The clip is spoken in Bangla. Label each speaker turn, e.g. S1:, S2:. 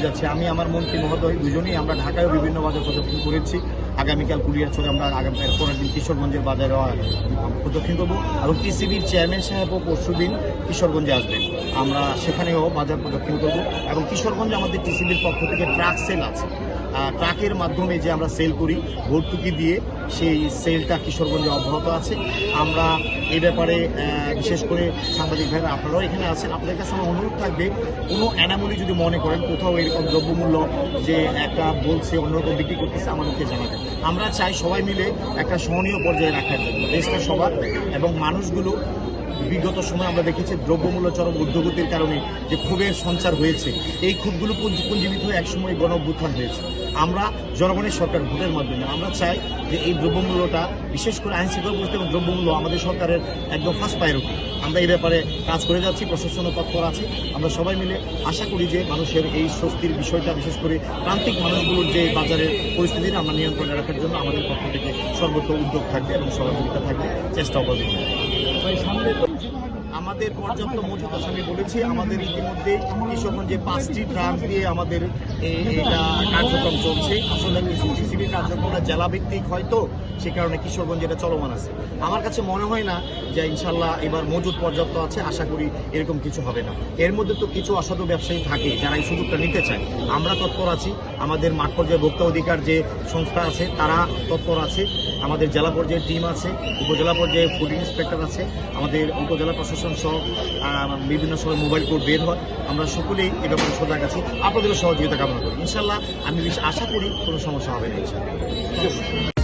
S1: যাচ্ছি। আমি আমার মন্ত্রী মহোদয় দুজনেই আমরা ঢাকায়ও বিভিন্ন বাজার প্রদক্ষিণ করেছি। আগামীকাল কুলিয়ারচরে আমরা আগামী পরের দিন কিশোরগঞ্জের বাজারে প্রদক্ষিণ করবো এবং টিসিবির চেয়ারম্যান সাহেবও পরশুদিন কিশোরগঞ্জে আসবেন। আমরা সেখানেও বাজার প্রদক্ষিণ করব এবং কিশোরগঞ্জে আমাদের টিসিবির পক্ষ থেকে ট্রাক সেল আছে। ট্রাকের মাধ্যমে যে আমরা সেল করি ভর্তুকি দিয়ে, সেই সেলটা কিশোরগঞ্জে অব্যাহত আছে। আমরা এই ব্যাপারে বিশেষ করে সাংবাদিক ভাইরা আপনারাও এখানে আছেন, আপনাদের কাছে আমার অনুরোধ থাকবে কোনো অ্যানামলি যদি মনে করেন কোথাও এরকম দ্রব্যমূল্য যে একটা বলছে অন্যরকম বিক্রি করতেছে আমাদেরকে জানাবেন। আমরা চাই সবাই মিলে একটা সহনীয় পর্যায়ে রাখার জন্য, দেশটা সবার এবং মানুষগুলো বিগত সময় আমরা দেখেছি দ্রব্যমূল্য চরম ঊর্ধ্বগতির কারণে যে ক্ষোভের সঞ্চার হয়েছে, এই ক্ষোভগুলো পুঞ্জীবিত হয়ে একসময় গণ অভ্যুত্থান হয়েছে। আমরা জনগণের সরকার ভোটের মাধ্যমে আমরা চাই যে এই দ্রব্যমূল্যটা বিশেষ করে আইন শৃঙ্খলা পরিস্থিতি এবং দ্রব্যমূল্য আমাদের সরকারের একদম ফার্স্ট প্রায়োরিটি। আমরা এই ব্যাপারে কাজ করে যাচ্ছি, প্রশাসনও তৎপর আছে। আমরা সবাই মিলে আশা করি যে মানুষের এই স্বস্তির বিষয়টা, বিশেষ করে প্রান্তিক মানুষগুলোর যে বাজারের পরিস্থিতিটা আমরা নিয়ন্ত্রণে রাখার জন্য আমাদের পক্ষ থেকে সর্বোচ্চ উদ্যোগ থাকবে এবং সহযোগিতা থাকবে, চেষ্টা অব্যাহত আমাদের পর্যাপ্ত মজুদ আছে। আমি বলেছি আমাদের ইতিমধ্যে কিশোরগঞ্জে 5টি ট্রাক দিয়ে আমাদের এটা কার্যক্রম চলছে। আসলে টিসিবির কার্যক্রমটা জেলা ভিত্তিক হয়তো, সে কারণে কিশোরগঞ্জে এটা চলমান আছে। আমার কাছে মনে হয় না যে ইনশাল্লাহ এবার মজুদ পর্যাপ্ত আছে, আশা করি এরকম কিছু হবে না। এর মধ্যে তো কিছু অসাধু ব্যবসায়ী থাকে যারা এই সুযোগটা নিতে চায়, আমরা তৎপর আছি। আমাদের মাঠ পর্যায়ে ভোক্তা অধিকার যে সংস্থা আছে তারা তৎপর আছে, আমাদের জেলা পর্যায়ে টিম আছে, উপজেলা পর্যায়ে ফুড ইন্সপেক্টর আছে, আমাদের উপজেলা প্রশাসন সহ বিভিন্ন সময় মোবাইল কোর্ট বের হয়। আমরা সকলেই এ ব্যাপারে সজাগ আছি, আপনাদেরও সহযোগিতা কামনা করি। ইনশাল্লাহ আমি আশা করি কোনো সমস্যা হবে না ইনশাল্লাহ।